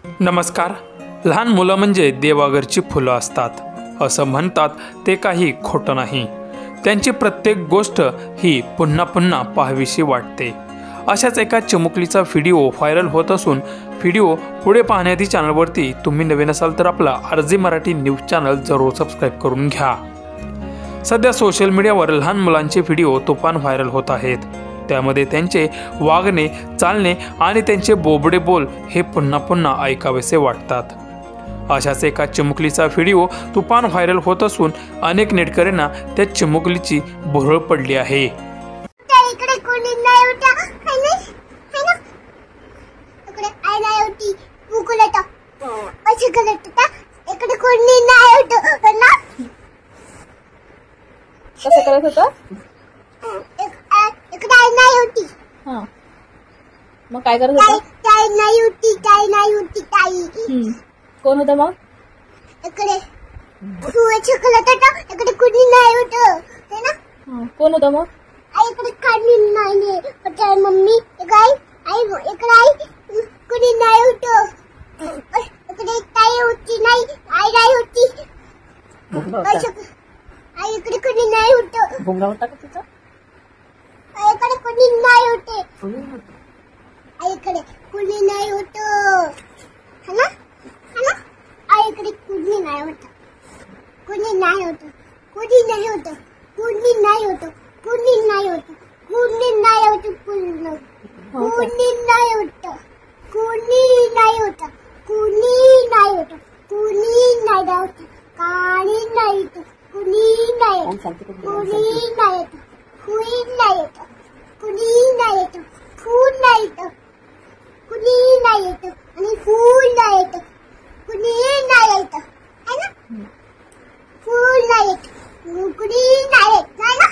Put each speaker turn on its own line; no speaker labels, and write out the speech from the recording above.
नमस्कार. लहान मुलं म्हणजे देवाघरची फुलं असतात असं म्हणतात, ते काही खोटं नाही. त्यांची प्रत्येक गोष्ट ही पुन्हा पुन्हा पाहावीशी वाटते. अशाच एका चिमुकलीचा व्हिडिओ व्हायरल होत असून व्हिडिओ पुढे पाहण्याआधी चॅनलवरती तुम्ही नवीन असाल तर आपला RJ मराठी न्यूज चॅनल जरूर सबस्क्राईब करून घ्या. सध्या सोशल मीडियावर लहान मुलांचे व्हिडिओ तुफान व्हायरल होत आहेत. त्यामध्ये त्यांचे वागणे, चालणे आणि त्यांचे बोबडे बोल हे पुन्हा पुन्हा ऐकावेसे वाटतात. अशाच एका चिमुकलीचा व्हिडिओ तुफान व्हायरल होत असून अनेक नेटकऱ्यांना त्या चिमुकलीची भुरळ पडली आहे.
कसं करत होतं? मग काय करत होता? कोण होतं मग? कोण होतं मग?
मम्मी कुणी नाही होत. इकडे ताई होती, नाही आई नाही होती. आईकडे कुणी नाही होत.
भुंगा होता का तुझा?
आईकडे कुणी नाही होते. आईकडे कुणी नाही होत. है ना? आईकडे कुणी नाही होत. कुणी नाही होत. कुणी नाही होत. कुणी नाही होत. कुणी नाही होत. कुणी नाही होत. कुणी नाही होत. कुणी नाही होत. कुणी नाही होत. कुणी नाही होत. काळी नाही होत. कुणी नाही होत. कुणी नाही होत. कुणी नाही होत. कुणी नाही होत. फूल नाही होत. कुणी नाही होत. आणि फूल नाही होत. कुणी नाही होत. है ना? फूल नाही होत. कुणी नाही होत. नाही ना?